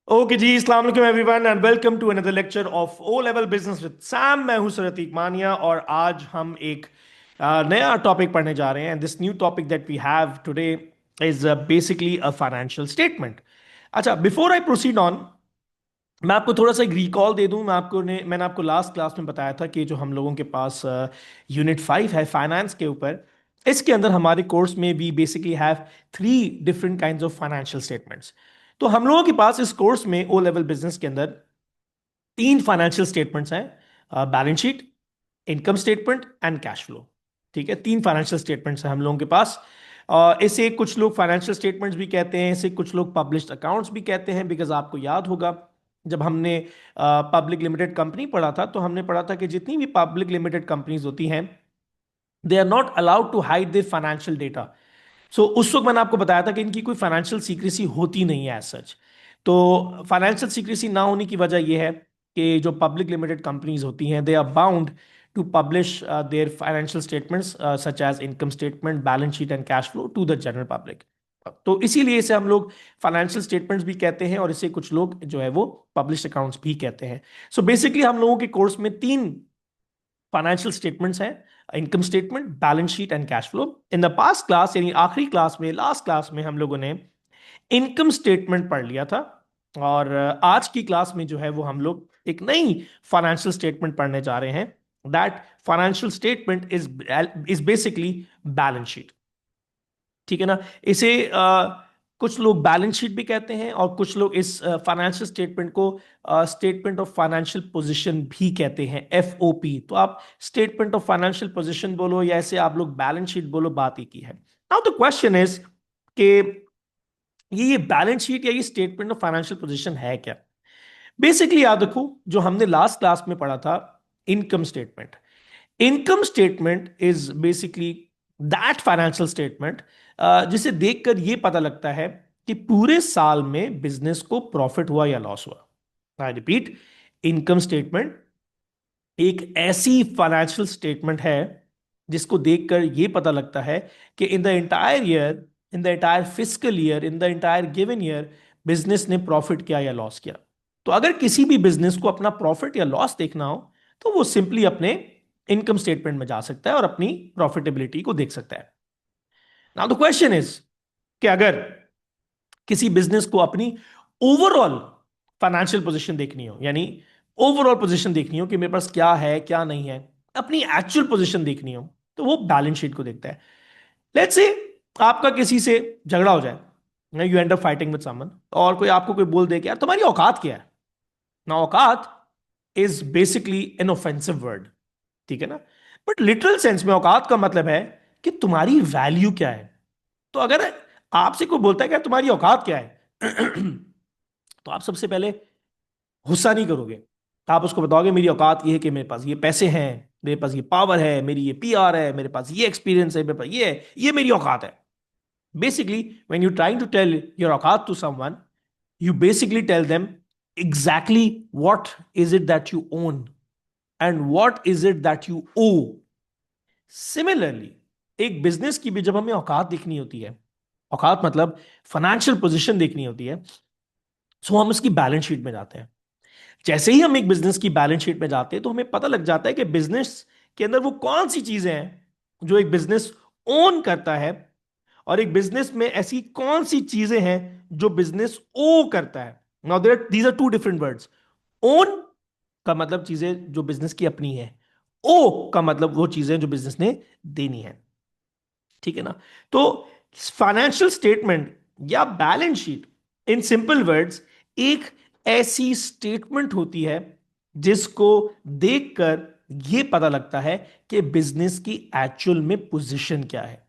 Okay जी, अस्सलाम वालेकुम everyone and welcome to another lecture of O level business with Sam. मैं हूं सर अतीक मानिया और आज हम एक नया टॉपिक पढ़ने जा रहे हैं। And this new topic that we have today is basically a financial statement. अच्छा, बिफोर आई प्रोसीड ऑन, मैं आपको थोड़ा सा एक रिकॉल दे दूं। मैंने आपको लास्ट क्लास में बताया था कि जो हम लोगों के पास यूनिट 5 है फाइनेंस के ऊपर, इसके अंदर हमारे कोर्स में भी basically have three different kinds of financial statements. तो हम लोगों के पास इस कोर्स में ओ लेवल बिजनेस के अंदर तीन फाइनेंशियल स्टेटमेंट्स हैं: balance sheet, income statement and cash flow. ठीक है, तीन फाइनेंशियल स्टेटमेंट्स हैं हम लोगों के पास। इसे कुछ लोग फाइनेंशियल स्टेटमेंट्स भी कहते हैं, इसे कुछ लोग पब्लिश्ड अकाउंट्स भी कहते हैं। बिकॉज आपको याद होगा, जब हमने पब्लिक लिमिटेड कंपनी पढ़ा था तो हमने पढ़ा था कि जितनी भी पब्लिक लिमिटेड कंपनीज होती हैं, they are not allowed to hide their financial data. So उस वक्त मैंने आपको बताया था कि इनकी कोई फाइनेंशियल सीक्रेसी होती नहीं है एज सच। तो फाइनेंशियल सीक्रेसी ना होने की वजह यह है कि जो पब्लिक लिमिटेड कंपनीज होती हैं, they are bound to publish their financial statements such as income statement, balance sheet and cash flow to the general public. तो इसीलिए इसे हम लोग फाइनेंशियल स्टेटमेंट्स भी कहते हैं और इसे कुछ लोग जो है वो पब्लिश अकाउंट्स भी कहते हैं। सो बेसिकली हम लोगों के कोर्स में तीन फाइनेंशियल स्टेटमेंट्स हैं: income statement, balance sheet and cash flow. In the past class, यानी आखिरी क्लास में, लास्ट क्लास में हम लोगों ने इनकम स्टेटमेंट पढ़ लिया था। और आज की क्लास में जो है वो हम लोग एक नई फाइनेंशियल स्टेटमेंट पढ़ने जा रहे हैं। That financial statement is basically balance sheet. ठीक है ना। इसे कुछ लोग बैलेंस शीट भी कहते हैं और कुछ लोग इस फाइनेंशियल स्टेटमेंट को स्टेटमेंट ऑफ फाइनेंशियल पोजीशन भी कहते हैं, FOP। तो आप स्टेटमेंट ऑफ फाइनेंशियल पोजीशन बोलो या ऐसे आप लोग बैलेंस शीट बोलो, बात ही की है। नाउ द क्वेश्चन इज कि ये बैलेंस शीट या ये स्टेटमेंट ऑफ फाइनेंशियल पोजीशन है क्या। बेसिकली याद रखो, जो हमने लास्ट क्लास में पढ़ा था, income statement. Income statement is basically that financial statement जिसे देखकर यह पता लगता है कि पूरे साल में बिजनेस को प्रॉफिट हुआ या लॉस हुआ। आई रिपीट, इनकम स्टेटमेंट एक ऐसी फाइनेंशियल स्टेटमेंट है जिसको देखकर यह पता लगता है कि in the entire year, in the entire fiscal year, in the entire given year, business ने प्रॉफिट किया या लॉस किया। तो अगर किसी भी बिजनेस को अपना प्रॉफिट या लॉस देखना हो तो वो सिंपली अपने इनकम स्टेटमेंट में जा सकता है और अपनी प्रॉफिटेबिलिटी को देख सकता है। नाउ द क्वेश्चन इज कि अगर किसी बिजनेस को अपनी ओवरऑल फाइनेंशियल पोजीशन देखनी हो, यानी ओवरऑल पोजीशन देखनी हो कि मेरे पास क्या है क्या नहीं है, अपनी एक्चुअल पोजीशन देखनी हो, तो वो बैलेंस शीट को देखता है। लेट्स से आपका किसी से झगड़ा हो जाए, you and up fighting with someone, और कोई आपको कोई बोल दे कि यार तुम्हारी औकात क्या है। ना, औकात is basically an offensive word. ठीक है ना। बट लिटरल सेंस में औकात का मतलब है कि तुम्हारी वैल्यू क्या है। तो अगर आपसे कोई बोलता है कि तुम्हारी औकात क्या है तो आप सबसे पहले गुस्सा नहीं करोगे। आप उसको बताओगे मेरी औकात ये है कि मेरे पास ये पैसे हैं, मेरे पास ये पावर है, मेरी ये PR है, मेरे पास ये एक्सपीरियंस है, मेरे पास ये है, ये मेरी औकात है। Basically when you trying to tell your औकात to someone, you basically tell them exactly what is it that you own and what is it that you owe. Similarly, एक बिजनेस की भी जब हमें औकात देखनी होती है, औकात मतलब फाइनेंशियल पोजीशन देखनी होती है, सो हम उसकी बैलेंस शीट में जाते हैं। जैसे ही हम एक बिजनेस की बैलेंस शीट में जाते हैं तो हमें पता लग जाता है कि बिजनेस के अंदर वो कौन सी चीजें हैं जो एक बिजनेस ओन करता है, और एक बिजनेस में ऐसी कौन सी चीजें हैं जो बिजनेस ओ करता है। Now there these are two different words. Own का मतलब चीजें जो बिजनेस की अपनी है, ओ का मतलब वो चीजें जो बिजनेस ने देनी है। ठीक है ना। तो फाइनेंशियल स्टेटमेंट या balance sheet, in simple words, एक ऐसी स्टेटमेंट होती है जिसको देखकर यह पता लगता है कि बिजनेस की एक्चुअल में पोजीशन क्या है।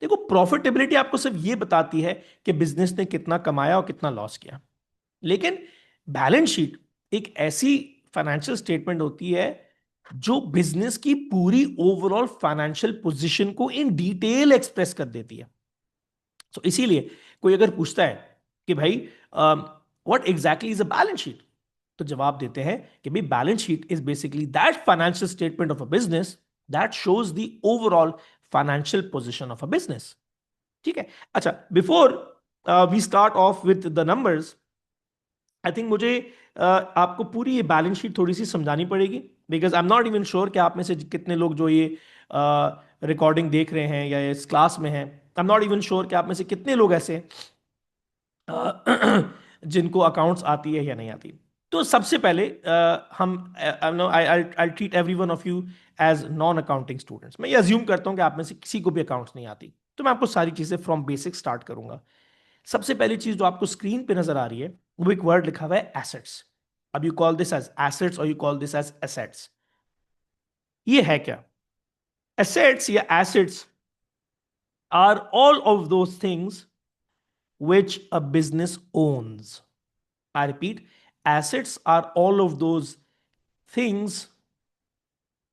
देखो, प्रॉफिटेबिलिटी आपको सिर्फ यह बताती है कि बिजनेस ने कितना कमाया और कितना लॉस किया। लेकिन बैलेंस शीट एक ऐसी फाइनेंशियल स्टेटमेंट होती है जो बिजनेस की पूरी ओवरऑल फाइनेंशियल पोजीशन को इन डिटेल एक्सप्रेस कर देती है। तो इसीलिए कोई अगर पूछता है कि भाई what exactly is a balance sheet, तो जवाब देते हैं कि भाई balance sheet is basically that financial statement of a business that shows the overall financial position of a business. ठीक है। अच्छा, before we start off with the numbers, I think मुझे आपको पूरी ये बैलेंस शीट थोड़ी सी समझानी पड़ेगी, because I am not even sure कि आप में से कितने लोग जो ये रिकॉर्डिंग देख रहे हैं या इस क्लास में हैं, I am not even sure कि आप में से कितने लोग ऐसे हैं जिनको अकाउंट्स आती है या नहीं आती। तो सबसे पहले हम I treat every one of you as non accounting students. मैं ये अज्यूम करता हूं कि आप में से किसी को भी अकाउंट्स नहीं आती, तो मैं आपको सारी चीजें फ्रॉम बेसिक स्टार्ट करूंगा। सबसे पहली चीज जो आपको स्क्रीन पे नजर आ रही है वो एक वर्ड लिखा हुआ है एसेट्स। अब you call this as assets और you call this as assets. ये है क्या? एसेट्स या assets are all of those things which a business owns. I repeat, assets are all of those things,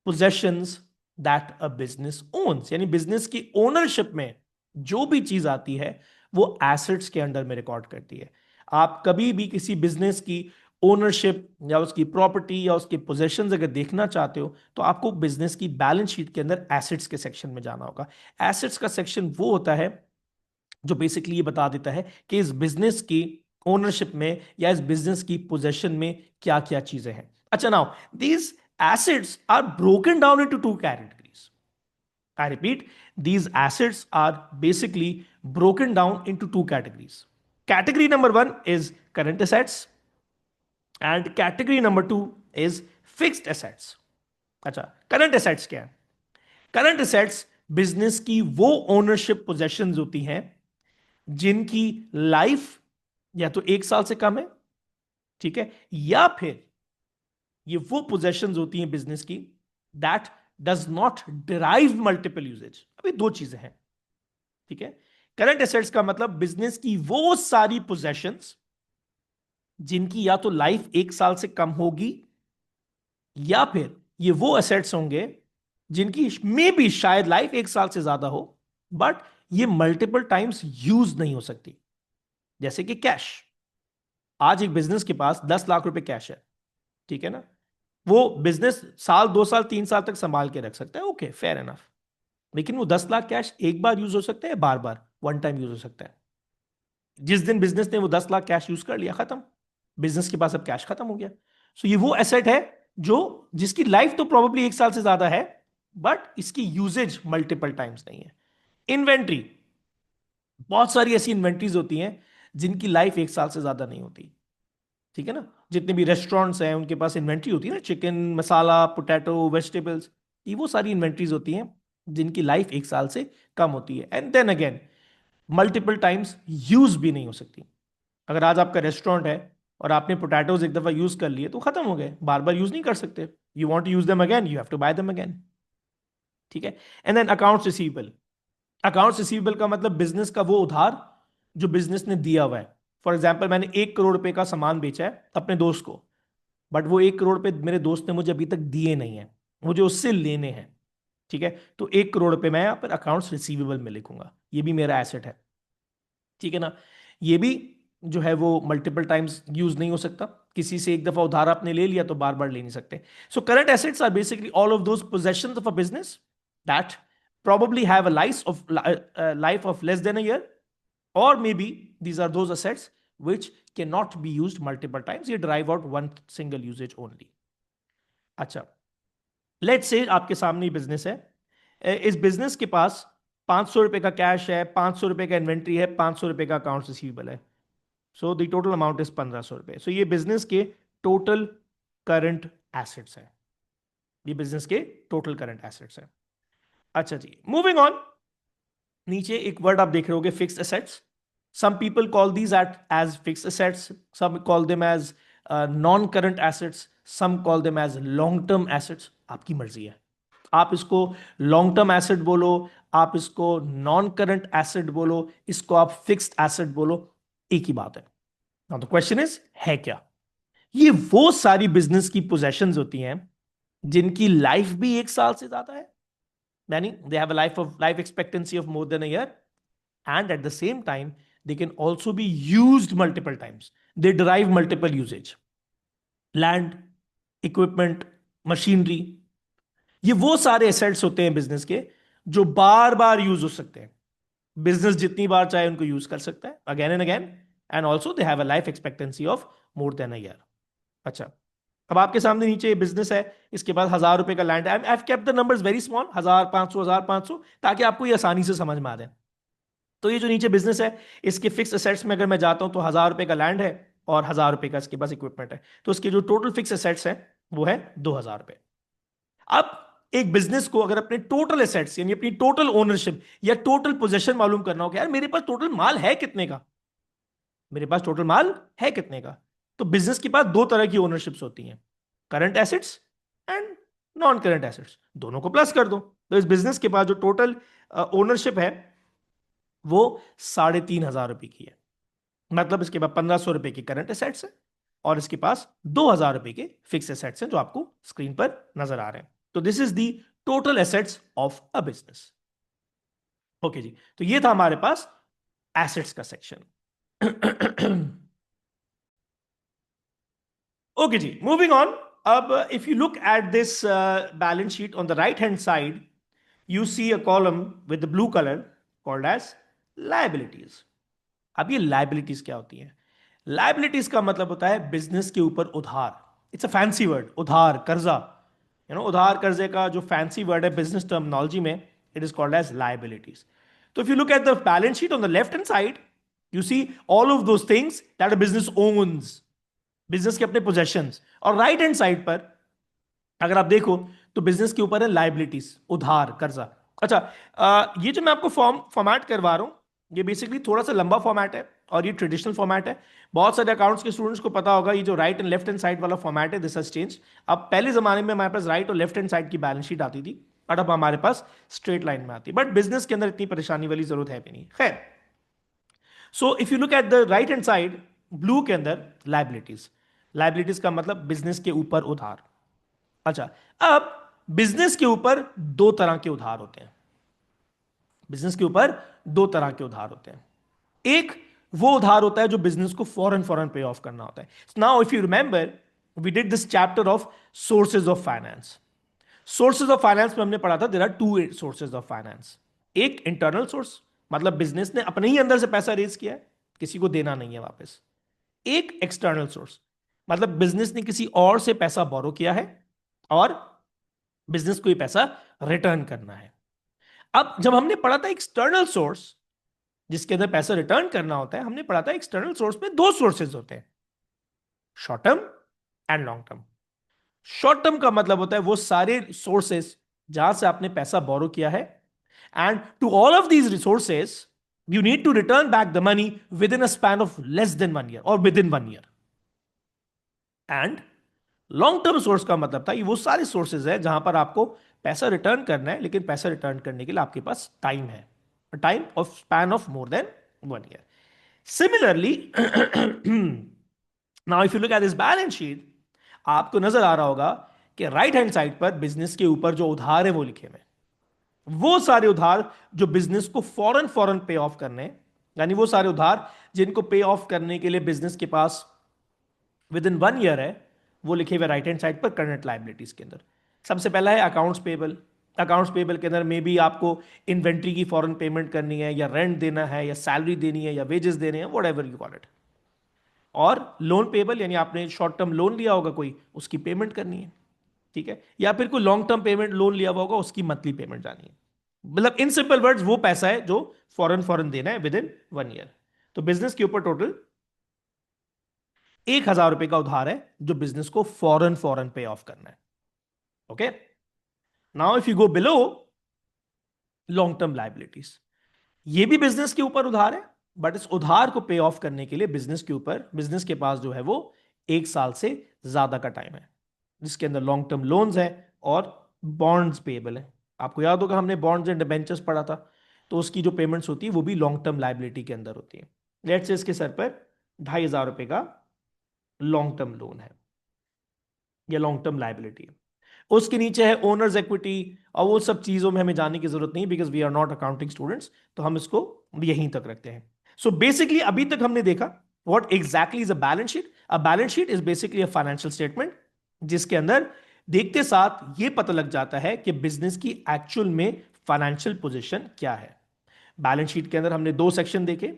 possessions that a business owns. यानी business की ownership में जो भी चीज आती है वो एसेट्स के अंडर में रिकॉर्ड करती है। आप कभी भी किसी बिजनेस की ओनरशिप या उसकी प्रॉपर्टी या उसके पोजेशंस अगर देखना चाहते हो तो आपको बिजनेस की बैलेंस शीट के अंदर एसेट्स के सेक्शन में जाना होगा। एसेट्स का सेक्शन वो होता है जो बेसिकली ये बता देता है कि इस बिजनेस की ओनरशिप में या इस बिजनेस की पोजेशन में क्या क्या चीजें हैं। अच्छा, now these assets are broken down into two categories. I repeat, these assets are basically broken down into two categories. Category number one is current assets and category number two is fixed assets. अच्छा, current assets क्या है? Current assets business की वो ownership possessions होती हैं जिनकी life या तो 1 साल से कम है, ठीक है, या फिर ये वो पोजेशंस होती हैं बिजनेस की that does not derive multiple usages. अभी दो चीजें हैं, ठीक है। करंट एसेट्स का मतलब बिजनेस की वो सारी पोजेशंस जिनकी या तो लाइफ 1 साल से कम होगी या फिर ये वो एसेट्स होंगे जिनकी मे बी शायद लाइफ 1 साल से ज्यादा हो बट ये मल्टीपल टाइम्स यूज नहीं हो सकती। जैसे कि कैश। आज एक बिजनेस के पास 10 लाख रुपए कैश है, ठीक है ना, वो बिजनेस साल 2 साल 3 साल तक संभाल के रख सकता है, ओके फेयर एनफ। लेकिन वो 10 लाख कैश एक बार यूज हो सकता है, बार बार वन टाइम यूज हो सकता है। जिस दिन बिजनेस ने वो 10 लाख कैश यूज कर लिया, खत्म, बिजनेस के पास अब कैश खत्म हो गया। सो ये वो एसेट है जो जिसकी लाइफ तो प्रोबेबली 1 साल से ज्यादा है बट इसकी यूजेज मल्टीपल टाइम्स नहीं है। इन्वेंट्री, बहुत सारी ऐसी इन्वेंट्रीज होती हैं जिनकी लाइफ 1 साल से ज्यादा नहीं होती, ठीक है ना। जितने भी रेस्टोरेंट्स हैं उनके पास इन्वेंट्री होती है ना, चिकन, मसाला, पोटैटो, वेजिटेबल्स, ये वो सारी इन्वेंट्रीज होती हैं जिनकी लाइफ 1 साल से कम होती है and then again multiple times use भी नहीं हो सकती। अगर आज आपका रेस्टोरेंट है और आपने पोटैटोज एक दफा यूज कर लिए तो खत्म हो गए, बार बार यूज नहीं कर सकते। You want to use them again, you have to buy them again, ठीक है। And then accounts receivable. Accounts receivable का मतलब बिजनेस का वो उधार जो बिजनेस ने दिया हुआ है। फॉर एग्जाम्पल, मैंने 1 करोड़ रुपए का सामान बेचा है अपने दोस्त को, बट वो 1 करोड़ रुपए मेरे दोस्त ने मुझे अभी तक दिए नहीं है, मुझे उससे लेने हैं, ठीक है। तो 1 करोड़ रुपए मैं यहाँ पर अकाउंट्स रिसीवेबल में लिखूंगा, ये भी मेरा एसेट है, ठीक है ना। ये भी जो है वो मल्टीपल टाइम्स यूज नहीं हो सकता, किसी से एक दफा उधार आपने ले लिया तो बार बार ले नहीं सकते। So current assets are basically all of those possessions of a business that probably have a life of less than a year, or maybe these are those assets which cannot be used multiple times, ये derive out one single usage only। अच्छा, let's say आपके सामने business है, इस business के पास 500 रुपए का cash है, 500 रुपए का इन्वेंट्री है, 500 रुपए का अकाउंट्स रिसीवेबल है। So the total amount is 1500 रुपए। सो ये बिजनेस के टोटल करंट एसेट्स है, ये बिजनेस के टोटल करंट एसेट्स है। अच्छा जी, मूविंग ऑन, नीचे एक वर्ड आप देख रहे होगे, fixed assets. Some people call these at as fixed assets, some call them as non current assets, some call them as long term assets. आपकी मर्जी है, आप इसको लॉन्ग टर्म एसेट बोलो, आप इसको नॉन करंट एसेट बोलो, इसको आप फिक्स्ड एसेट बोलो, एक ही बात है। नाउ द क्वेश्चन इज, है क्या? ये वो सारी बिजनेस की पोजेशंस होती हैं जिनकी लाइफ भी 1 साल से ज्यादा है, यानी they have a life expectancy of more than a year, and at the same time they can also be used multiple times, they derive multiple usage, land, equipment, machinery। ये वो सारे एसेट्स होते हैं बिजनेस के जो बार बार use हो सकते हैं, बिजनेस जितनी बार चाहे उनको यूज कर सकता है again and again, and also they have a life expectancy of more than a year. अच्छा, अब आपके सामने नीचे बिजनेस है, इसके पास 1,000 रुपए का लैंड है। I have kept the numbers very small, 1,500 1,500, ताकि आपको ये आसानी से समझ में आ जाए। तो ये जो नीचे बिजनेस है, इसके फिक्स एसेट्स में अगर मैं जाता हूं तो 1,000 रुपए का लैंड है और 1,000 रुपए का इसके पास इक्विपमेंट है, तो इसके जो टोटल फिक्स एसेट्स है वो है 2,000 रुपए। अब एक बिजनेस को अगर अपने टोटल एसेट्स यानी अपनी टोटल ओनरशिप या टोटल पोजेशन मालूम करना हो कि यार मेरे पास टोटल माल है कितने का, मेरे पास टोटल माल है कितने का, तो बिजनेस के पास दो तरह की ओनरशिप्स होती हैं, current assets and non current assets. दोनों को प्लस कर दो, तो इस बिजनेस के पास जो टोटल ओनरशिप है वो 3,500 रुपए की है। मतलब इसके पास 1,500 रुपए की करंट एसेट्स है और इसके पास 2,000 रुपए के फिक्स एसेट्स हैं जो आपको स्क्रीन पर नजर आ रहे हैं। तो this is the total assets of a business. Okay जी, तो ये था हमारे पास एसेट्स का सेक्शन। ओके जी, मूविंग ऑन। अब if you look at this balance sheet on the right hand side, you see a column with the blue color called as liabilities. अब ये liabilities क्या होती हैं? Liabilities का मतलब होता है बिजनेस के ऊपर उधार। इट्स अ फैंसी वर्ड, उधार, कर्जा। उधार कर्जे का जो फैंसी वर्ड है बिजनेस टर्मिनोलॉजी में, it is called as liabilities. तो if you look at the balance sheet on the left hand side, you see all of those things that a business owns, business के अपने possessions. और right hand side पर अगर आप देखो तो business के ऊपर है लाइबिलिटीज, उधार, कर्जा। अच्छा, ये जो मैं आपको फॉर्मेट करवा रहा हूं, ये बेसिकली थोड़ा सा लंबा फॉर्मेट है और ये ट्रेडिशनल फॉर्मेट है। बहुत सारे अकाउंट्स के स्टूडेंट्स को पता होगा ये जो right and left hand side वाला फॉर्मेट है, दिस हैज चेंज। अब पहले जमाने में हमारे पास राइट और लेफ्ट हैंड साइड की बैलेंस शीट आती थी, और अब हमारे पास स्ट्रेट लाइन में आती है। बट बिजनेस के अंदर इतनी परेशानी वाली जरूरत है भी नहीं। खैर, so if you look at the right hand side, blue के अंदर लाइबिलिटीज। लाइबिलिटीज का मतलब बिजनेस के ऊपर उधार। अच्छा, अब बिजनेस के ऊपर दो तरह के उधार होते हैं। बिजनेस के ऊपर दो तरह के उधार होते हैं। एक वो उधार होता है जो बिजनेस को फौरन फौरन पे ऑफ करना होता है। Now if you remember, we did this chapter of sources of finance. Sources of finance में हमने पढ़ा था there are two sources of finance. एक इंटरनल सोर्स, मतलब बिजनेस ने अपने ही अंदर से पैसा रेज किया है, किसी को देना नहीं है वापस। एक एक्सटर्नल सोर्स, मतलब बिजनेस ने किसी और से पैसा बोरो किया है और बिजनेस को ये पैसा रिटर्न करना है। अब जब हमने पढ़ा था एक्सटर्नल सोर्स जिसके अंदर पैसा रिटर्न करना होता है, हमने पढ़ा था एक्सटर्नल सोर्स में दो सोर्सेज होते हैं, short term and long term. Short term का मतलब होता है वो सारे सोर्सेज जहां से आपने पैसा बोरो किया है, and to all of these resources you need to return back the money within a span of less than 1 year और within 1 year. And long term source का मतलब था ये वो सारे सोर्सेज है जहां पर आपको पैसा रिटर्न करना है, लेकिन पैसा रिटर्न करने के लिए आपके पास टाइम है, time of span of more than 1 year. Similarly, now if you look at this balance sheet, आपको नजर आ रहा होगा कि राइट हैंड साइड पर बिजनेस के ऊपर जो उधार है वो लिखे हुए, वो सारे उधार जो बिजनेस को फौरन फौरन पे ऑफ करने, यानी वो सारे उधार जिनको पे ऑफ करने के लिए बिजनेस के पास विद इन 1 ईयर है, वो लिखे हुए राइट हैंड साइड पर करंट लाइबिलिटीज के अंदर। सबसे पहला है अकाउंट्स पेबल। अकाउंट्स पेबल के अंदर में भी आपको इन्वेंट्री की फॉरेन पेमेंट करनी है, या रेंट देना है, या सैलरी देनी है, या वेजेस देने हैं, व्हाटएवर यू कॉल इट। और लोन पेबल यानी आपने शॉर्ट टर्म लोन लिया होगा कोई, उसकी पेमेंट करनी है, ठीक है, या फिर कोई लॉन्ग टर्म पेमेंट लोन लिया हुआ होगा, उसकी मंथली पेमेंट जानी है। मतलब इन सिंपल वर्ड्स वो पैसा है जो फॉरेन फॉरेन देना है विद इन 1 ईयर। तो बिजनेस के ऊपर टोटल 1,000 रुपए का उधार है जो बिजनेस को फॉरेन फॉरेन पे ऑफ करना है। Okay, now if you go below long term liabilities, ये भी बिजनेस के ऊपर उधार है, बट इस उधार को पे ऑफ करने के लिए बिजनेस के ऊपर, बिजनेस के पास जो है वो 1 साल से ज्यादा का टाइम है, जिसके अंदर लॉन्ग टर्म लोन्स है और बॉन्ड्स पेबल है। आपको याद होगा हमने बॉन्ड्स एंड डिबेंचर्स पढ़ा था, तो उसकी जो पेमेंट्स होती है वो भी लॉन्ग टर्म लाइबिलिटी के अंदर होती है। लेट्स से इसके सर पर 2,500 रुपए का लॉन्ग टर्म लोन है या लॉन्ग टर्म लाइबिलिटी है। उसके नीचे है ओनर्स इक्विटी, और वो सब चीजों में हमें जाने की जरूरत नहीं, because we are not accounting students, तो हम इसको यहीं तक रखते हैं। सो बेसिकली अभी तक हमने देखा what exactly is a balance sheet. A balance sheet is basically a financial statement जिसके अंदर देखते साथ ये पता लग जाता है कि बिजनेस की एक्चुअल में फाइनेंशियल पोजीशन क्या है। बैलेंस शीट के अंदर हमने दो सेक्शन देखे।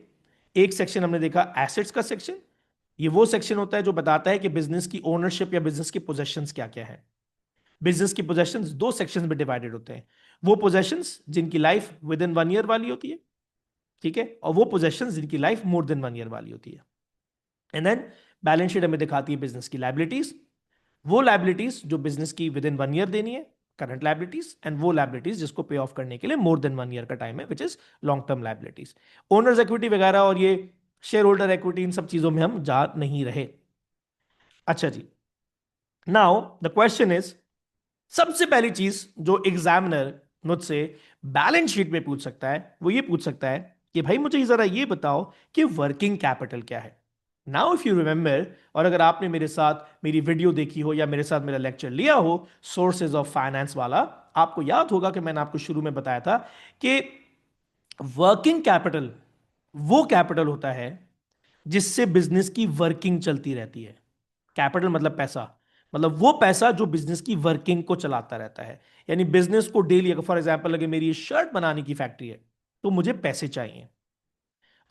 एक सेक्शन हमने देखा एसेट्स का सेक्शन, ये वो सेक्शन होता है जो बताता है कि बिजनेस की ओनरशिप या बिजनेस की पोजेशंस क्या क्या है। बिजनेस की पोजेशंस दो सेक्शंस में डिवाइडेड होते हैं। वो पोजेशंस जिनकी लाइफ विद इन 1 ईयर वाली होती है, ठीक है, और वो पोजेशंस जिनकी लाइफ मोर देन 1 ईयर वाली होती है। एंड देन बैलेंस शीट हमें दिखाती है बिजनेस की लाइबिलिटीज, वो लाइबिलिटीज जो बिजनेस की विद इन 1 ईयर देनी है, करंट लाइबिलिटीज, एंड वो लाइबिलिटीज जिसको पे ऑफ करने के लिए मोर देन 1 ईयर का टाइम है, which is long term liabilities. Owners equity वगैरह और ये शेयर होल्डर इक्विटी, इन सब चीजों में हम जा नहीं रहे। अच्छा जी, नाउ द क्वेश्चन इज, सबसे पहली चीज जो एग्जामिनर मुझसे बैलेंस शीट में पूछ सकता है वो ये पूछ सकता है कि भाई मुझे जरा ये बताओ कि वर्किंग कैपिटल क्या है। नाउ इफ यू रिमेंबर, और अगर आपने मेरे साथ मेरी वीडियो देखी हो या मेरे साथ मेरा लेक्चर लिया हो सोर्सेज ऑफ फाइनेंस वाला, आपको याद होगा कि मैंने आपको शुरू में बताया था कि वर्किंग कैपिटल वो कैपिटल होता है जिससे बिजनेस की वर्किंग चलती रहती है। कैपिटल मतलब पैसा, मतलब वो पैसा जो बिजनेस की वर्किंग को चलाता रहता है। यानी बिजनेस को डेली, अगर फॉर एग्जांपल अगर मेरी शर्ट बनाने की फैक्ट्री है तो मुझे पैसे चाहिए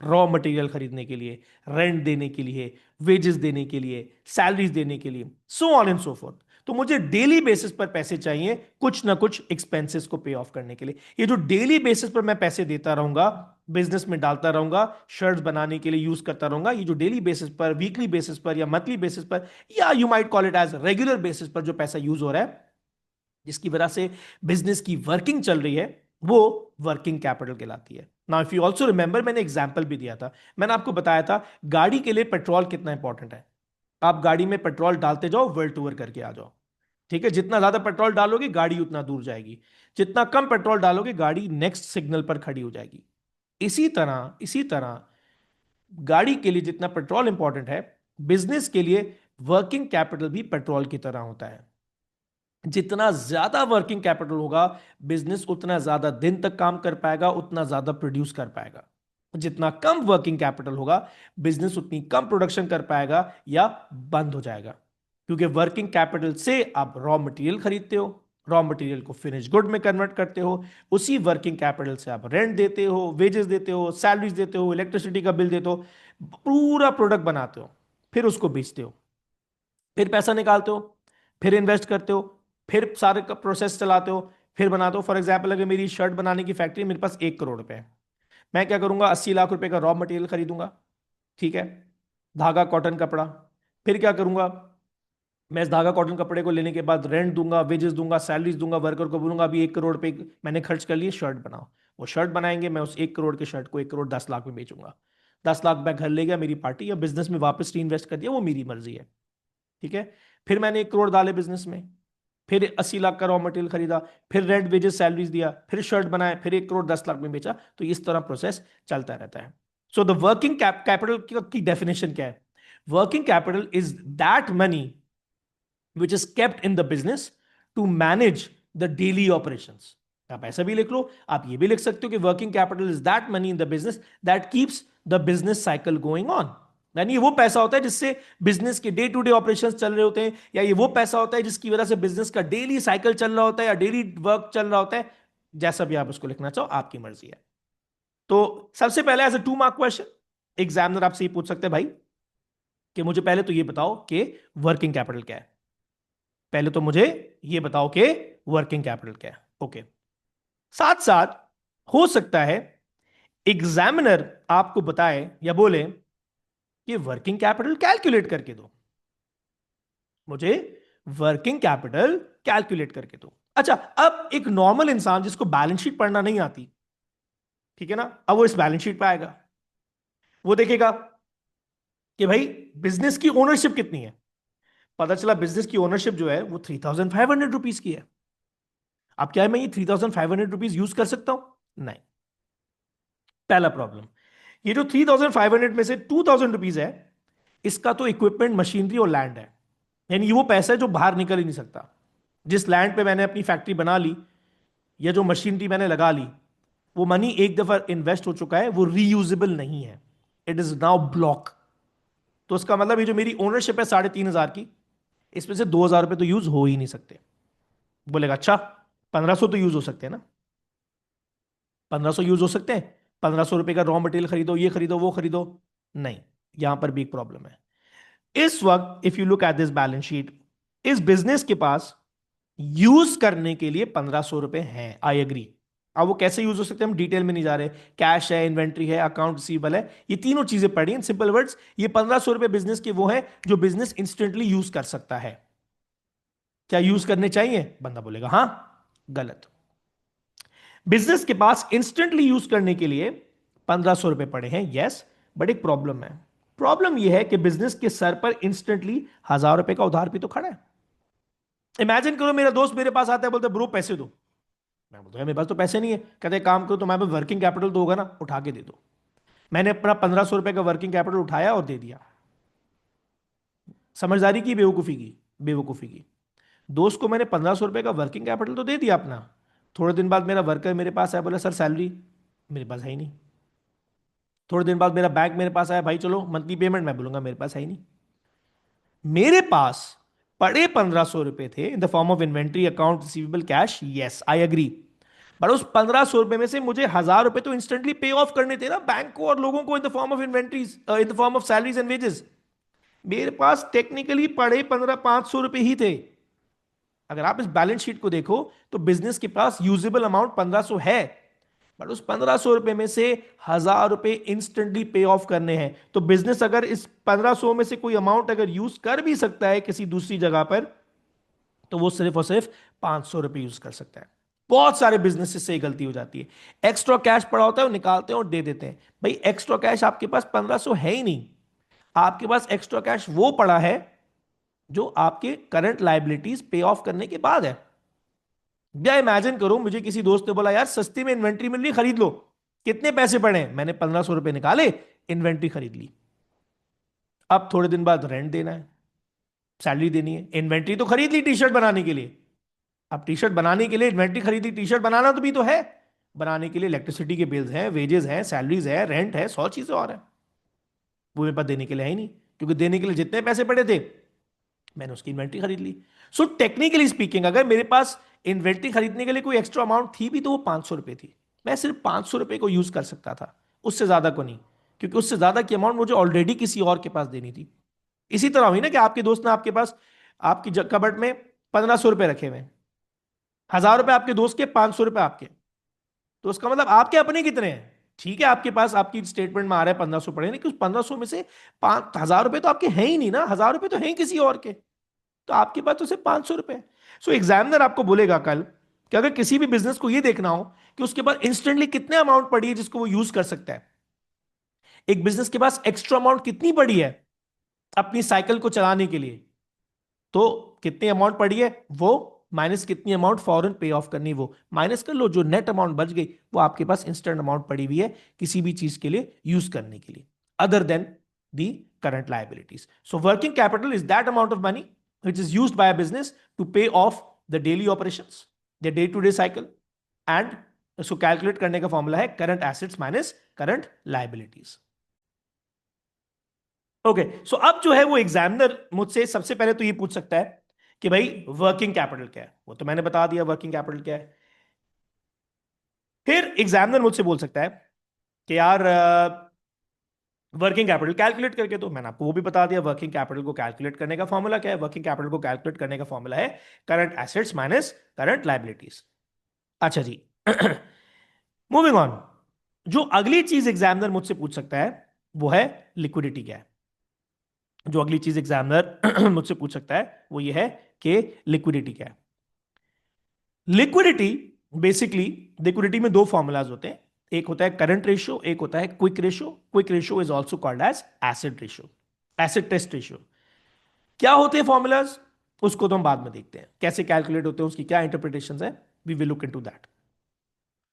रॉ मटेरियल खरीदने के लिए, रेंट देने के लिए, वेजेस देने के लिए, सैलरीज देने के लिए, so on and so fourth. तो मुझे डेली बेसिस पर पैसे चाहिए कुछ ना कुछ एक्सपेंसेस को पे ऑफ करने के लिए। ये जो डेली बेसिस पर मैं पैसे देता रहूंगा, बिजनेस में डालता रहूंगा, शर्ट्स बनाने के लिए यूज करता रहूंगा, ये जो डेली बेसिस पर, वीकली बेसिस पर या मंथली बेसिस पर, या you might call it as regular basis पर जो पैसा यूज हो रहा है, जिसकी वजह से बिजनेस की वर्किंग चल रही है, वो वर्किंग कैपिटल कहलाती है। Now if you also remember, मैंने एग्जाम्पल भी दिया था, मैंने आपको बताया था गाड़ी के लिए पेट्रोल कितना इंपॉर्टेंट है। आप गाड़ी में पेट्रोल डालते जाओ, वर्ल्ड टूर करके आ जाओ, ठीक है। जितना ज्यादा पेट्रोल डालोगे गाड़ी उतना दूर जाएगी, जितना कम पेट्रोल डालोगे गाड़ी नेक्स्ट सिग्नल पर खड़ी हो जाएगी। इसी तरह गाड़ी के लिए जितना पेट्रोल इंपॉर्टेंट है, बिजनेस के लिए वर्किंग कैपिटल भी पेट्रोल की तरह होता है। जितना ज्यादा वर्किंग कैपिटल होगा, बिजनेस उतना ज्यादा दिन तक काम कर पाएगा, उतना ज्यादा प्रोड्यूस कर पाएगा। जितना कम वर्किंग कैपिटल होगा, बिजनेस उतनी कम प्रोडक्शन कर पाएगा या बंद हो जाएगा। क्योंकि वर्किंग कैपिटल से आप रॉ मटेरियल खरीदते हो, रॉ मटेरियल को फिनिश गुड में कन्वर्ट करते हो, उसी वर्किंग कैपिटल से आप रेंट देते हो, वेजेस देते हो, सैलरीज देते हो, इलेक्ट्रिसिटी का बिल देते हो, पूरा प्रोडक्ट बनाते हो, फिर उसको बेचते हो, फिर पैसा निकालते हो, फिर इन्वेस्ट करते हो, फिर सारे का प्रोसेस चलाते हो, फिर बनाते हो। फॉर एग्जाम्पल अगर मेरी शर्ट बनाने की फैक्ट्री, मेरे पास 1 करोड़ रुपए है, मैं क्या करूंगा, 80 लाख रुपए का रॉ मटेरियल खरीदूंगा, ठीक है, धागा, कॉटन, कपड़ा। फिर क्या करूंगा, मैं इस धागा कॉटन कपड़े को लेने के बाद रेंट दूंगा, वेजेस दूंगा, सैलरीज दूंगा, वर्कर को बोलूंगा अभी 1 करोड़ रुपए मैंने खर्च कर लिए, शर्ट बनाओ। वो शर्ट बनाएंगे, मैं उस 1 करोड़ के शर्ट को 1 करोड़ 10 लाख में बेचूंगा। 10 लाख मैं घर ले गया, मेरी पार्टी, या बिजनेस में वापस री इन्वेस्ट कर दिया, वो मेरी मर्जी है, ठीक है। फिर मैंने 1 करोड़ डाले बिजनेस में, फिर 80 लाख का रॉ मटेरियल खरीदा, फिर रेंट वेजेस सैलरीज दिया, फिर शर्ट बनाए, फिर 1 करोड़ 10 लाख में बेचा। तो इस तरह प्रोसेस चलता रहता है। सो द वर्किंग कैपिटल की डेफिनेशन क्या है? Working capital is that money which is kept in the business to manage the daily operations. आप ऐसा भी लिख लो, आप ये भी लिख सकते हो कि working capital is that money in the business that keeps the business cycle going on. यानी ये वो पैसा होता है जिससे बिजनेस के डे टू डे ऑपरेशंस चल रहे होते हैं, या ये वो पैसा होता है जिसकी वजह से बिजनेस का डेली साइकिल चल रहा होता है या डेली वर्क चल रहा होता है। जैसा भी आप उसको लिखना चाहो, आपकी मर्जी है। तो सबसे पहले as a 2 mark question, examiner आपसे ये पूछ सकते हैं भाई कि मुझे पहले तो ये बताओ कि वर्किंग कैपिटल क्या है। पहले तो मुझे ये बताओ कि वर्किंग कैपिटल क्या है। ओके, साथ साथ हो सकता है एग्जामिनर आपको बताए या बोले कि वर्किंग कैपिटल कैलकुलेट करके दो, मुझे वर्किंग कैपिटल कैलकुलेट करके दो। अच्छा, अब एक नॉर्मल इंसान जिसको बैलेंस शीट पढ़ना नहीं आती, ठीक है ना, अब वो इस बैलेंस शीट पे आएगा, वो देखेगा कि भाई बिजनेस की ओनरशिप कितनी है। पता चला बिजनेस की ओनरशिप जो है वो 3,500 रुपीज की है। अब क्या है, मैं ये 3,500 रुपीज यूज कर सकता हूं? नहीं। पहला प्रॉब्लम, ये जो 3,500 में से 2,000 रुपीज है, इसका तो इक्विपमेंट, मशीनरी और लैंड है। यानी वो पैसा है जो बाहर निकल ही नहीं सकता। जिस लैंड पे मैंने अपनी फैक्ट्री बना ली या जो मशीनरी मैंने लगा ली, वो मनी एक दफा इन्वेस्ट हो चुका है, वो रीयूजेबल नहीं है, इट इज नाउ ब्लॉक। तो उसका मतलब ये जो मेरी ओनरशिप है 3,500 की, इसमें से 2,000 रुपए तो यूज हो ही नहीं सकते। बोलेगा अच्छा, 1,500 तो यूज हो सकते हैं ना, 1,500 यूज हो सकते हैं, 1,500 रुपए का रॉ मटेरियल खरीदो, ये खरीदो, वो खरीदो। नहीं, यहां पर भी एक प्रॉब्लम है। इस वक्त if you look at this balance sheet, इस बिजनेस के पास यूज करने के लिए 1500 रुपए हैं, आई एग्री। अब वो कैसे यूज हो सकते हैं हम डिटेल में नहीं जा रहे। कैश है, इन्वेंट्री है, अकाउंट रिसीवेबल है, ये तीनों चीजें पड़ी इन सिंपल वर्ड्स। ये 1500 रुपए बिजनेस के वो है जो बिजनेस इंस्टेंटली यूज कर सकता है। क्या यूज करने चाहिए? बंदा बोलेगा हां। गलत। बिजनेस के पास इंस्टेंटली यूज करने के लिए 1500 रुपए पड़े हैं, यस। बट एक प्रॉब्लम है। प्रॉब्लम यह है कि बिजनेस के सर पर इंस्टेंटली 1000 रुपए का उधार भी तो खड़ा है। इमेजिन करो मेरा दोस्त मेरे पास आता है, बोलता है ब्रो पैसे दो। मैं बोलता है मेरे पास तो पैसे नहीं है। कहते हैं, काम करो, तुम्हारे पास वर्किंग कैपिटल तो होगा ना, उठा के दे दो। मैंने अपना 1500 रुपए का वर्किंग कैपिटल उठाया और दे दिया। समझदारी की बेवकूफी की? बेवकूफी की। दोस्त को मैंने 1500 रुपए का वर्किंग कैपिटल तो दे दिया अपना। थोड़े दिन बाद मेरा वर्कर मेरे पास आया, बोला सर सैलरी। मेरे पास है ही नहीं। थोड़े दिन बाद मेरा बैंक मेरे पास आया, भाई चलो मंथली पेमेंट। मैं बोलूंगा मेरे पास है ही नहीं। मेरे पास पड़े 1500 रुपए थे in the form of inventory, account receivable, cash, yes I agree. पर उस 1500 रुपए में से मुझे 1000 रुपए तो इंस्टेंटली पे ऑफ करने थे ना बैंक को और लोगों को, इन the form of inventories, in the form of salaries and wages. मेरे पास टेक्निकली पड़े 500 रुपए ही थे। अगर आप इस बैलेंस शीट को देखो तो बिजनेस के पास यूजेबल अमाउंट 1500 है। बट उस 1500 रुपए में से 1000 रुपए इंस्टेंटली पे ऑफ करने हैं। तो बिजनेस अगर इस 1500 में से कोई अमाउंट अगर यूज कर भी सकता है किसी दूसरी जगह पर, तो वो सिर्फ और सिर्फ 500 रुपए यूज कर सकता है। बहुत सारे बिजनेसेस से ये गलती हो जाती है। एक्स्ट्रा कैश पड़ा होता है, वो निकालते हैं और दे देते हैं। भाई एक्स्ट्रा कैश आपके पास 1500 है ही नहीं। आपके पास एक्स्ट्रा कैश वो पड़ा है जो आपके करंट लाइबिलिटीज पे ऑफ करने के बाद है। या इमेजिन करो मुझे किसी दोस्त ने बोला यार सस्ती में इन्वेंट्री मिल रही, खरीद लो। कितने पैसे पड़े? मैंने 1500 रुपए निकाले, इन्वेंट्री खरीद ली। अब थोड़े दिन बाद रेंट देना है, सैलरी देनी है। इन्वेंट्री तो खरीद ली टी शर्ट बनाने के लिए। अब टी शर्ट बनाने के लिए इन्वेंट्री खरीदी, टी शर्ट बनाना तो भी तो है। बनाने के लिए इलेक्ट्रिसिटी के बिल्स हैं, वेजेस हैं, सैलरीज है, रेंट है, 100 चीजें और है। वो मेरे पास देने के लिए है ही नहीं, क्योंकि देने के लिए जितने पैसे पड़े थे मैंने उसकी इन्वेंट्री खरीद ली। सो टेक्निकली स्पीकिंग अगर मेरे पास इन्वेंट्री खरीदने के लिए कोई एक्स्ट्रा अमाउंट थी भी तो वो 500 रुपए थी। मैं सिर्फ 500 रुपए को यूज कर सकता था, उससे ज्यादा को नहीं। क्योंकि उससे ज्यादा की अमाउंट मुझे ऑलरेडी किसी और के पास देनी थी। इसी तरह हुई ना कि आपके दोस्त ने आपके पास आपकी कबर्ड में 1500 रुपए रखे हुए हैं। 1000 रुपए आपके दोस्त के, 500 रुपए आपके। तो उसका मतलब आपके अपने कितने हैं? ठीक है आपके पास आपकी स्टेटमेंट में आ रहा है 1500 पड़े, लेकिन उस 1500 में से 5000 रुपए तो आपके हैं ही नहीं ना। 1000 रुपए तो हैं किसी और के। तो आपके पास तो सिर्फ 500 रुपए। सो एग्जामिनर आपको बोलेगा कल कि अगर किसी भी बिजनेस को यह देखना हो कि उसके पास इंस्टेंटली कितने अमाउंट पड़ी है जिसको वो यूज कर सकता है, एक बिजनेस के पास एक्स्ट्रा अमाउंट कितनी पड़ी है अपनी साइकिल को चलाने के लिए, तो कितनी अमाउंट पड़ी है वो माइनस कितनी अमाउंट फॉरन पे ऑफ करनी, वो माइनस कर लो। जो नेट अमाउंट बच गई वो आपके पास इंस्टेंट अमाउंट पड़ी हुई है किसी भी चीज के लिए यूज करने के लिए, other than the current liabilities. So working capital is that amount of money which is used by a business to pay off the daily operations, the day to day cycle, and इसको calculate करने का formula है current assets minus current liabilities. Okay, so अब जो है वो examiner मुझसे सबसे पहले तो ये पूछ सकता है कि भाई वर्किंग कैपिटल क्या है। वो तो मैंने बता दिया वर्किंग कैपिटल क्या है। फिर एग्जामिनर मुझसे बोल सकता है कि यार वर्किंग कैपिटल कैलकुलेट करके, तो मैंने आपको वो भी बता दिया वर्किंग कैपिटल को कैलकुलेट करने का फॉर्मूला क्या है। वर्किंग कैपिटल को कैलकुलेट करने का फॉर्मूला है current assets minus current liabilities. अच्छा जी, मूविंग ऑन। जो अगली चीज एग्जामिनर मुझसे पूछ सकता है वो है लिक्विडिटी क्या है। जो अगली चीज एग्जामिनर मुझसे पूछ सकता है वो ये है कि लिक्विडिटी क्या है। लिक्विडिटी बेसिकली, लिक्विडिटी में दो फॉर्मूलाज होते हैं। एक होता है करंट रेशियो, एक होता है quick ratio. Quick ratio is also called as acid ratio, acid test ratio. क्या होते हैं फॉर्मूलाज उसको तो हम बाद में देखते हैं, कैसे कैलकुलेट होते हैं, उसकी क्या इंटरप्रिटेशन है। We will look into that.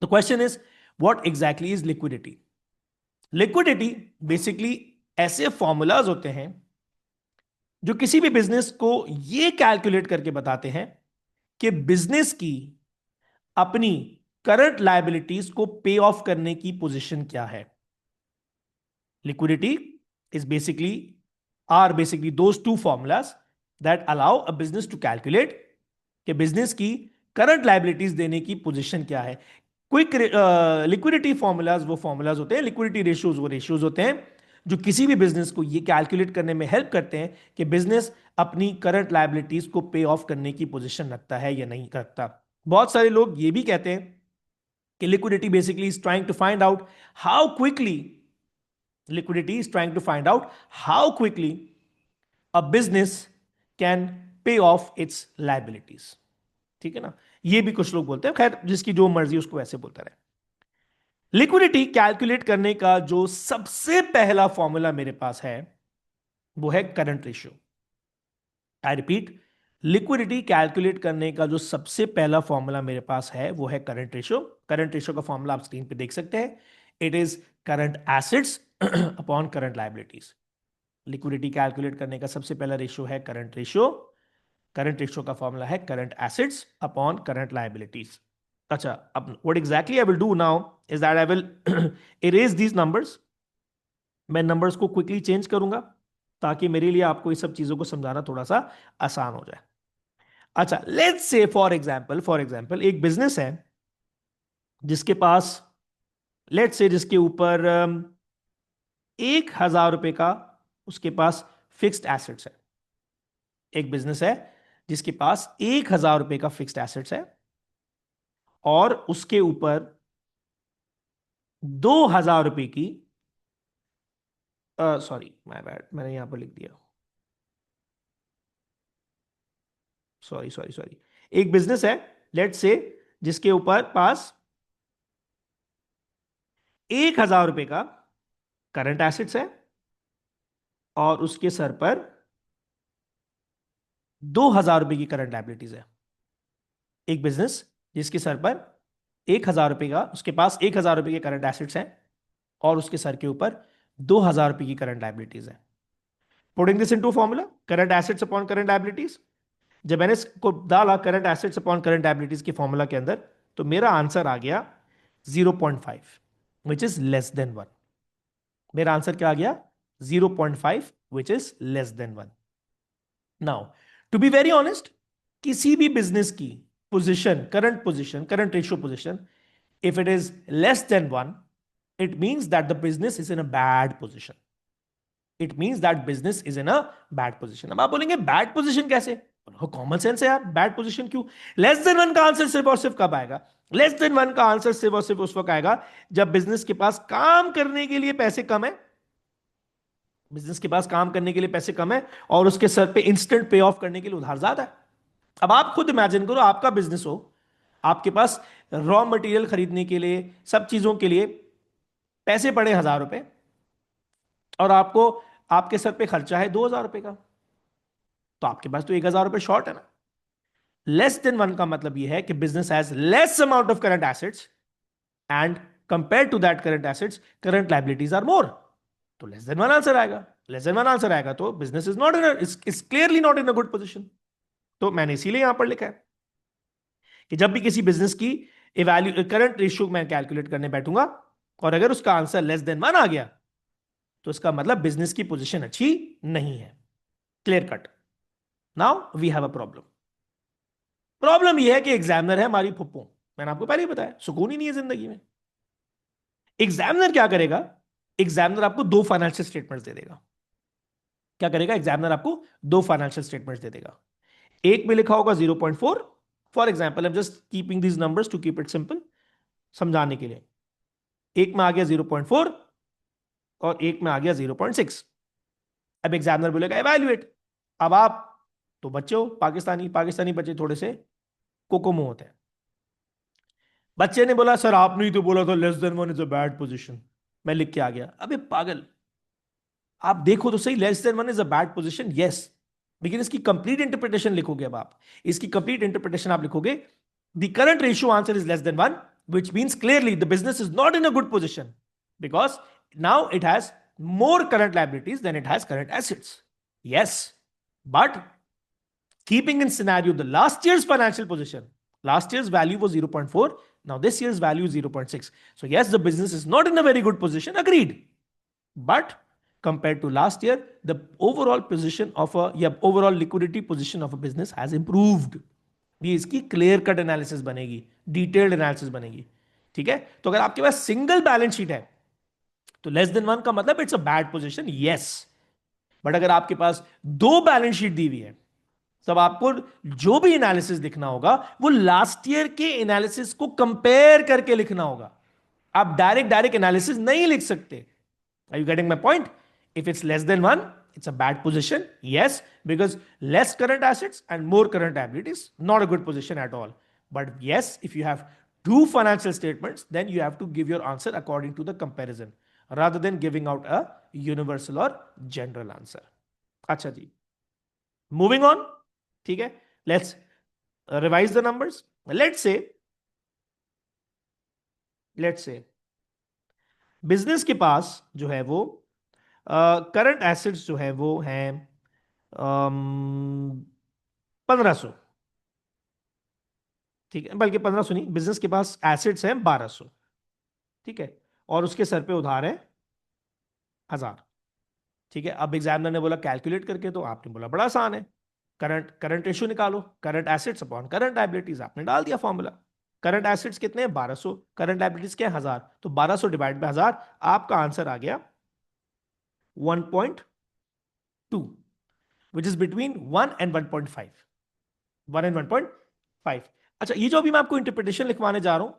The question is what exactly is liquidity. Liquidity basically ऐसे फॉर्मूलाज होते हैं जो किसी भी बिजनेस को यह कैलकुलेट करके बताते हैं कि बिजनेस की अपनी करंट लायबिलिटीज को पे ऑफ करने की पोजीशन क्या है। Liquidity is basically are basically those two formulas that allow a business to calculate कि बिजनेस की करंट लायबिलिटीज देने की पोजीशन क्या है। क्विक लिक्विडिटी फॉर्मूलाज वो फॉर्मूलाज होते हैं, लिक्विडिटी रेशियोज वो रेशियोज होते हैं जो किसी भी बिजनेस को ये कैलकुलेट करने में हेल्प करते हैं कि बिजनेस अपनी करंट लायबिलिटीज को पे ऑफ करने की पोजीशन रखता है या नहीं रखता। बहुत सारे लोग ये भी कहते हैं कि liquidity basically is trying to find out how quickly liquidity is trying to find out how quickly a business can pay off its liabilities। ठीक है ना, ये भी कुछ लोग बोलते हैं, खैर जिसकी जो मर्जी उसको ऐसे बोलता रहे। लिक्विडिटी कैलकुलेट करने का जो सबसे पहला फॉर्मूला मेरे पास है वो है current ratio. I repeat, liquidity calculate करने का जो सबसे पहला फॉर्मूला मेरे पास है वो है करंट रेशियो। करंट रेशियो का फॉर्मूला आप स्क्रीन पे देख सकते हैं। It is current assets upon current liabilities. Liquidity calculate करने का सबसे पहला रेशियो है करंट रेशियो। करंट रेशियो का फॉर्मूला है current assets upon current liabilities. अच्छा, अब what exactly I will do now is that I will erase these numbers. मैं नंबर्स को क्विकली चेंज करूंगा ताकि मेरे लिए आपको इस सब चीजों को समझाना थोड़ा सा आसान हो जाए। अच्छा, लेट्स से फॉर एग्जांपल एक बिजनेस है जिसके पास, लेट्स से जिसके ऊपर 1,000 रुपए का उसके पास फिक्स्ड एसेट्स है। एक बिजनेस है जिसके पास 1,000 रुपए का फिक्स्ड एसेट्स है और उसके ऊपर 2,000 रुपए की, सॉरी माय बैड, मैंने यहां पर लिख दिया, सॉरी सॉरी सॉरी। एक बिजनेस है लेट्स से जिसके ऊपर पास 1,000 रुपए का करंट एसेट्स है और उसके सर पर 2,000 रुपए की करंट लायबिलिटीज है। एक बिजनेस जिसके सर पर 1,000 रुपए का, उसके पास 1,000 रुपए के करंट एसेट्स हैं और उसके सर के ऊपर 2,000 रुपए की करंट लायबिलिटीज है। Putting this into formula current assets upon current liabilities, जब मैंने इसको डाला current assets upon current liabilities के फॉर्मूला के अंदर तो मेरा आंसर आ गया 0.5 विच इज लेस देन 1। मेरा आंसर क्या आ गया? 0.5 which is less than 1। Now to be very honest, किसी भी बिजनेस की position current ratio position, if it is less than 1, it means that the business is in a bad position। it means that business is in a bad position। अब आप बोलेंगे bad position कैसे? Common sense है यार, bad position क्यों? Less than 1 का answer सिर्फ और सिर्फ कब आएगा? लेस देन 1 का आंसर सिर्फ और सिर्फ उस वक्त आएगा जब बिजनेस के पास काम करने के लिए पैसे कम है। बिजनेस के पास काम करने के लिए पैसे कम है और उसके सर पे इंस्टेंट पे ऑफ करने के लिए उधार ज्यादा है। अब आप खुद इमेजिन करो, आपका बिजनेस हो, आपके पास रॉ मटेरियल खरीदने के लिए, सब चीजों के लिए पैसे पड़े 1,000 रुपए और आपको, आपके सर पे खर्चा है 2,000 रुपए का, तो आपके पास तो 1,000 रुपए शॉर्ट है ना। लेस देन 1 का मतलब यह है कि business has less amount of current assets and compare to that current assets current liabilities are more. तो लेस देन 1 आंसर आएगा। लेस देन 1 आंसर आएगा तो business is not in, is clearly not in a good position. तो मैंने इसीलिए यहां पर लिखा है कि जब भी किसी बिजनेस की इवैल्यू करंट रेशियो मैं कैलकुलेट करने बैठूंगा और अगर उसका आंसर लेस देन 1 आ गया तो इसका मतलब बिजनेस की पोजीशन अच्छी नहीं है। Clear cut. Now we have a problem. Problem यह है कि एग्जामिनर है हमारी फुप्पो। मैंने आपको पहले ही बताया, सुकून ही नहीं है जिंदगी में। एग्जामिनर क्या करेगा? एग्जामिनर आपको दो फाइनेंशियल स्टेटमेंट्स दे देगा। क्या करेगा? एग्जामिनर आपको दो फाइनेंशियल स्टेटमेंट्स दे देगा। एक में लिखा होगा 0.4, for example, I am just keeping these numbers to keep it simple, समझाने के लिए। एक में आ गया 0.4 और एक में आ गया 0.6। अब एग्जामिनर बोलेगा एवैल्यूएट। अब आप तो बच्चे हो, पाकिस्तानी पाकिस्तानी बच्चे थोड़े से कोकोमो होते हैं। बच्चे ने बोला सर आपने ही तो बोला था less than 1 is a bad position. मैं लिख के आ गया। अबे पागल, आप देखो तो सही, less than 1 is a bad position, yes, लेकिन इसकी कंप्लीट इंटरप्रिटेशन लिखोगे। अब आप इसकी कंप्लीट इंटरप्रिटेशन आप लिखोगे the current ratio answer is less than 1, which means clearly the business is not in a good position because now it has more current liabilities than it has current assets। Yes, but keeping in scenario the last year's financial position, last year's value was 0.4, now this year's value is 0.6, so yes, the business is not in a very good position, agreed, but compared to last year the overall position of a, yeah, overall liquidity position of a business has improved। ये इसकी clear cut analysis बनेगी, detailed analysis बनेगी। ठीक है, तो अगर आपके पास single balance sheet है तो लेस देन वन का मतलब it's a bad position, yes. But अगर आपके पास दो बैलेंस शीट दी हुई है, तब आपको जो भी एनालिसिस लिखना होगा वो लास्ट ईयर के एनालिसिस को कंपेयर करके लिखना होगा। आप डायरेक्ट डायरेक्ट एनालिसिस नहीं लिख सकते। Are you getting my point? If it's less than one, it's a bad position, yes, because less current assets and more current liabilities, not a good position at all. But yes, if you have two financial statements, then you have to give your answer according to the comparison rather than giving out a universal or general answer. अच्छा जी, moving on. ठीक है, let's revise the numbers. Let's say business के पास जो है वो current assets जो है वो हैं 1500। ठीक है, बल्कि 1500 नहीं, बिजनेस के पास एसेट्स हैं 1200। ठीक है, और उसके सर पे उधार है 1000। ठीक है, अब एग्जामिनर ने बोला कैलकुलेट करके, तो आपने बोला बड़ा आसान है, करंट करंट रेशियो निकालो, current assets upon current liabilities, आपने डाल दिया फॉर्मूला। करंट एसेट्स कितने हैं? 1200। करंट लायबिलिटीज क्या है? 1000। तो 1200 डिवाइड बाय 1000, आपका आंसर आ गया 1.2, which is between 1 and 1.5। 1 and 1.5। अच्छा, ये जो अभी मैं आपको इंटरप्रिटेशन लिखवाने जा रहा हूं,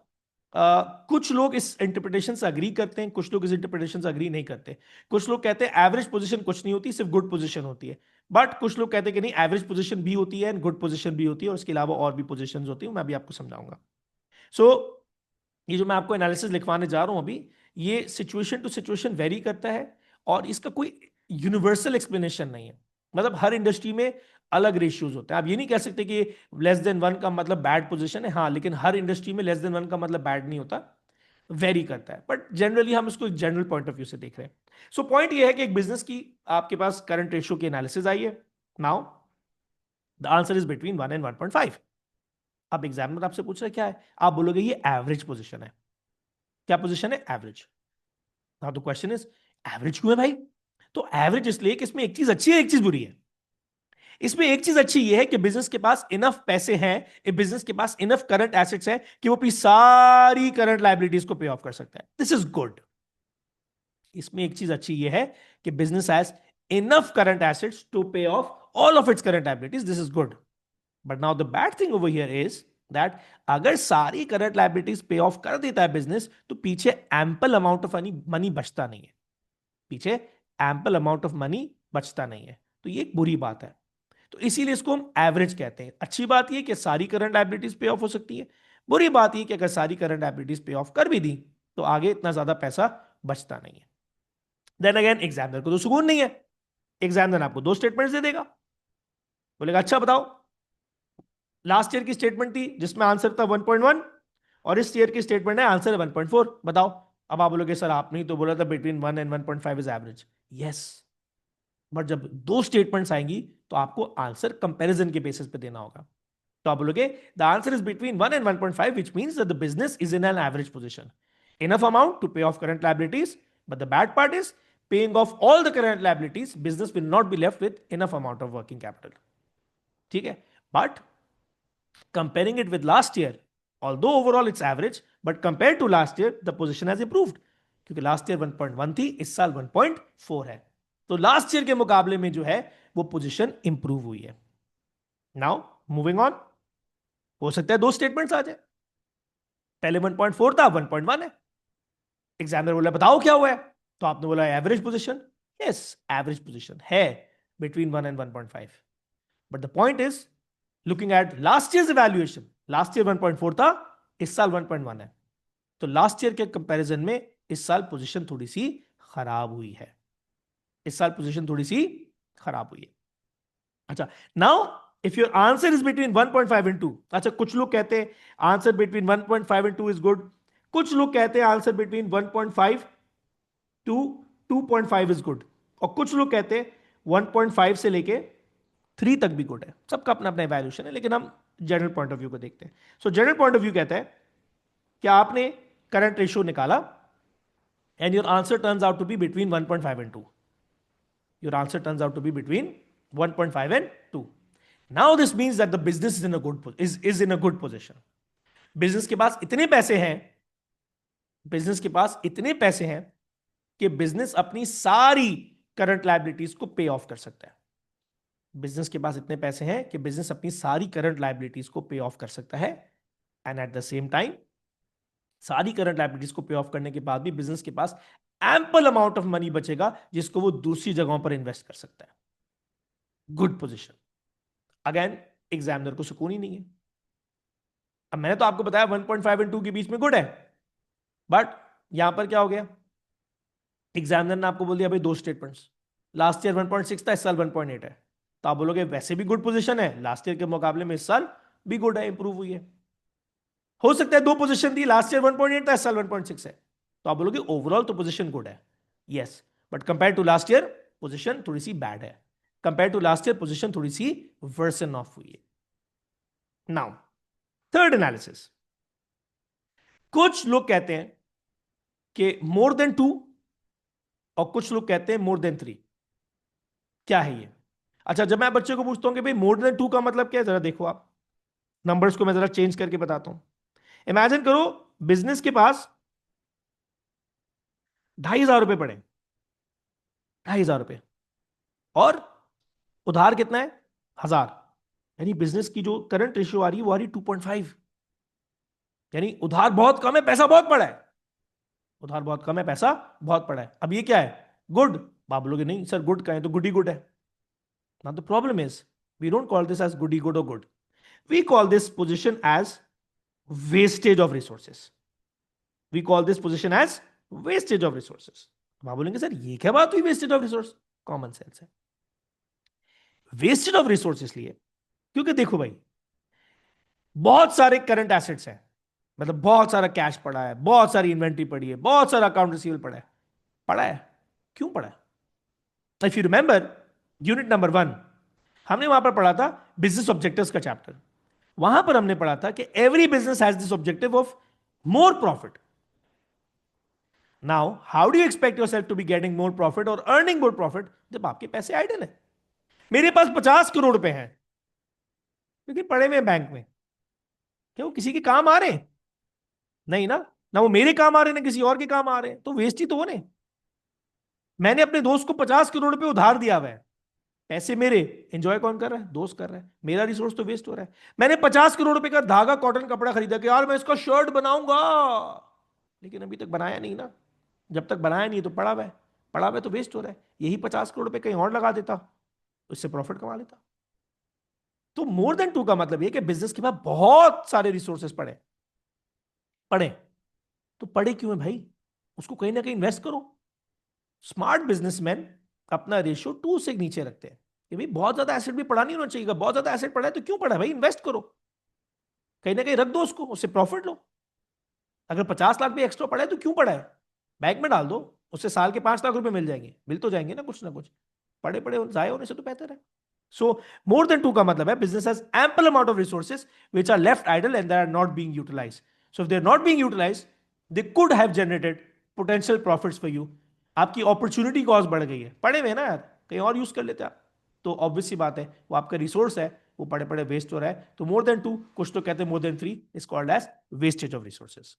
कुछ लोग इस इंटरप्रिटेशन से अग्री करते हैं, कुछ लोग इस इंटरप्रिटेशन से अग्री नहीं करते। कुछ लोग कहते हैं एवरेज पोजीशन कुछ नहीं होती, सिर्फ गुड पोजीशन होती है। बट कुछ लोग कहते हैं कि नहीं, एवरेज पोजीशन भी होती है, गुड पोजीशन भी होती है, और उसके अलावा और भी पोजीशंस होती है, मैं अभी आपको समझाऊंगा। सो ये जो मैं आपको एनालिसिस लिखवाने जा रहा हूं अभी, ये सिचुएशन टू सिचुएशन वेरी करता है, और इसका कोई यूनिवर्सल एक्सप्लेनेशन नहीं है। मतलब हर इंडस्ट्री में अलग रेशियोज होते हैं। आप ये नहीं कह सकते कि लेस देन वन का मतलब बैड पोजीशन है, हाँ, लेकिन हर इंडस्ट्री में लेस देन वन का मतलब बैड नहीं होता, वेरी करता है। बट जनरली हम इसको जनरल पॉइंट ऑफ व्यू से देख रहे हैं। सो पॉइंट ये है कि एक बिजनेस की आपके पास करंट रेशियो की एनालिसिस आई है। Now the answer is between 1 and 1.5। अब एग्जामिनर आपसे पूछ रहा है क्या है, आप बोलोगे ये एवरेज पोजीशन है। क्या पोजीशन है? Average. Now the question is, average क्यों है भाई? तो एवरेज इसलिए कि इसमें एक चीज अच्छी है, एक चीज बुरी है। इसमें एक चीज अच्छी ये है कि बिजनेस के पास इनफ पैसे हैं, बिजनेस के पास इनफ करंट एसेट्स हैं कि वो अपनी सारी करंट लायबिलिटीज को पे ऑफ कर सकता है। This is good. इसमें एक चीज अच्छी ये है कि business has enough current assets to pay off all of its current liabilities. This is good. But now the bad thing over here is that अगर सारी करंट लायबिलिटीज पे ऑफ कर देता है बिजनेस, तो पीछे एम्पल अमाउंट ऑफ मनी बचता नहीं है। पीछे एम्पल अमाउंट ऑफ मनी बचता नहीं है, तो ये एक बुरी बात है। तो इसीलिए इसको हम एवरेज कहते हैं। अच्छी बात यह कि सारी करंट लायबिलिटीज पे ऑफ हो सकती है, बुरी बात यह कि अगर सारी करंट लायबिलिटीज पे ऑफ कर भी दी तो आगे इतना ज्यादा पैसा बचता नहीं है। देन अगेन एग्जामिनर को तो सुकून नहीं है। एग्जामिनर आपको दो स्टेटमेंट्स दे देगा, बोलेगा अच्छा बताओ, लास्ट ईयर की स्टेटमेंट थी जिसमें आंसर था 1.1, और इस ईयर की स्टेटमेंट है आंसर है 1.4, बताओ। अब आप बोलोगे सर आपने तो बोला था between 1 and 1.5 is average. Yes, but जब दो स्टेटमेंट्स आएंगी तो आपको आंसर कंपैरिजन के बेसिस पे देना होगा। तो आप बोलोगे the answer is between 1 and 1.5, which means that the business is in an average position, enough amount to pay off current liabilities, but the bad part is paying off all the current liabilities, business will not be left with enough amount of working capital. ठीक है, but comparing it with last year, although overall it's average, but compared to last year the position has improved, क्योंकि last year 1.1 थी, इस साल 1.4 है। तो last year के मुकाबले में जो है वो पोजीशन इंप्रूव हुई है। नाउ मूविंग ऑन, हो सकता है दो स्टेटमेंट्स आ जाए, पहले 1.4 था, 1.1 है। एग्जामिनर बोला बताओ क्या हुआ है, तो आपने बोला average position. Yes, average position है between 1 and 1.5, but the point is looking at last year evaluation, last year 1.4 था, इस साल 1.1 है। तो लास्ट ईयर के कंपैरिजन में इस साल पोजीशन थोड़ी सी खराब हुई है। इस साल पोजीशन थोड़ी सी खराब हुई है। अच्छा, now if your answer is between 1.5 and 2, अच्छा कुछ लोग कहते हैं answer between 1.5 and 2 is good, कुछ लोग कहते हैं answer between 1.5 to 2.5 is good, और कुछ लोग कहते हैं 1.5 से लेके 3 तक भी गुड है। सबका अपना अपना इवैल्यूएशन है, लेकिन हम जनरल पॉइंट ऑफ व्यू को देखते हैं। So general point of view कहता है कि आपने करंट रेशियो निकाला and your answer turns out to be between 1.5 and 2। Your answer turns out to be between 1.5 and 2। Now this means that the business is in a good position. Business के पास इतने पैसे हैं, business के पास इतने पैसे हैं कि बिजनेस अपनी सारी करंट लायबिलिटीज को पे ऑफ कर सकता है। बिजनेस के पास इतने पैसे हैं कि बिजनेस अपनी सारी करंट लायबिलिटीज को पे ऑफ कर सकता है, and at the same time सारी करंट लायबिलिटीज को पे ऑफ करने के बाद भी बिजनेस के पास एम्पल अमाउंट ऑफ मनी बचेगा जिसको वो दूसरी जगहों पर इन्वेस्ट कर सकता है। Good position. अगेन एग्जामिनर को सुकून ही नहीं है। अब मैंने तो आपको बताया 1.5 और 2 के बीच में गुड है, बट यहां पर क्या हो गया, एग्जामिनर ने आपको बोल दिया भाई दो स्टेटमेंट्स, लास्ट ईयर 1.6 था, इस साल 1.8 है, तो आप बोलोगे वैसे भी गुड पोजीशन है, लास्ट ईयर के मुकाबले में इस साल भी गुड है, इंप्रूव हुई है। हो सकता है दो पोजीशन थी, लास्ट ईयर 1.8 था, इस साल 1.6 है, तो आप बोलोगे ओवरऑल तो पोजीशन गुड है, yes, but compare to last year position थोड़ी सी बैड है, compare to last year position थोड़ी सी वर्सन ऑफ हुई है। नाउ थर्ड एनालिसिस, कुछ लोग कहते हैं कि मोर देन 2 और कुछ लोग कहते हैं मोर देन 3। क्या है ये? अच्छा, जब मैं बच्चे को पूछता हूं कि भाई मोर देन 2 का मतलब क्या है, जरा देखो आप नंबर्स को मैं जरा चेंज करके बताता हूं। इमेजिन करो बिजनेस के पास 2,500 रुपए पड़े, 2,500 रुपए, और उधार कितना है, 1,000, यानी बिजनेस की जो करंट रेशियो आ रही है वो आ रही 2.5, यानी उधार बहुत कम है, पैसा बहुत पड़ा है, उधार बहुत कम है, पैसा बहुत पड़ा है। अब ये क्या है, गुड? आप बोलोगे नहीं सर, गुड का है तो गुड ही गुड है। Now the problem is we don't call this as good ही गुड और good, we call this position as wastage of resources, we call this position as wastage of resources. आप बोलेंगे sir ये क्या बात हुई wastage of resource? Common sense है। Wastage of resource इसलिए क्योंकि देखो भाई, बहुत सारे करंट एसेट्स हैं, मतलब बहुत सारा कैश पड़ा है, बहुत सारी इन्वेंट्री पड़ी है, बहुत सारा अकाउंट रिसीवेबल पड़ा है, पड़ा है, क्यों पड़ा है? If you remember unit number 1, हमने वहां पर पढ़ा था बिजनेस ऑब्जेक्टिव्स का चैप्टर। वहां पर हमने पढ़ा था कि every business has this objective of more profit. Now how do you expect yourself to be getting more profit और अर्निंग मोर प्रॉफिट जब आपके पैसे आइडल है? मेरे पास 50 करोड़ रुपए हैं क्योंकि पड़े हुए बैंक में, क्या वो किसी के काम आ रहे हैं? नहीं ना, ना वो मेरे काम आ रहे हैं ना किसी और के काम आ रहे हैं, तो वेस्ट ही तो होने। मैंने अपने दोस्त को 50 करोड़ रुपए उधार दिया हुआ है, पैसे मेरे, एंजॉय कौन कर रहा है? दोस्त कर रहा है, मेरा रिसोर्स तो वेस्ट हो रहा है। मैंने 50 करोड़ रुपए का धागा कॉटन कपड़ा खरीदा कि यार मैं इसका शर्ट बनाऊंगा, लेकिन अभी तक बनाया नहीं ना, जब तक बनाया नहीं तो पड़ा हुआ है, पड़ा हुआ है तो वेस्ट हो रहा है। यही 50 करोड़ रुपए कहीं और लगा देता, उससे प्रॉफिट कमा लेता। तो मोर देन 2 का मतलब ये कि बिजनेस के पास बहुत सारे रिसोर्सेस पड़े, पड़े, तो पड़े क्यों है भाई? उसको कहीं ना कहीं इन्वेस्ट करो। स्मार्ट बिजनेसमैन अपना रेशियो 2 से नीचे रखते हैं कि भाई बहुत ज्यादा एसेट भी पड़ा नहीं होना चाहिए, बहुत ज्यादा एसेट पड़ा है तो क्यों पड़ा है भाई, इन्वेस्ट करो, कहीं ना कहीं रख दो उसको, उससे प्रॉफिट लो। अगर 50 लाख भी एक्स्ट्रा पड़ा है तो क्यों पड़ा है, बैंक में डाल दो, उससे साल के 5 लाख रुपए मिल जाएंगे, मिल तो जाएंगे ना कुछ, पड़े पड़े जाए होने से तो बेहतर है। सो मोर देन 2 का मतलब है business has ample amount of resources which are left idle and they are not being utilized. So if they are not being utilized they could have generated potential profits for you. आपकी opportunity cost बढ़ गई है, पड़े हुए ना यार, कहीं और यूज कर लेते आप, तो ऑब्वियस सी बात है वो आपका रिसोर्स है, वो पड़े पड़े वेस्ट हो रहा है। तो मोर देन 2, कुछ तो कहते हैं more than 3 is called as wastage of resources.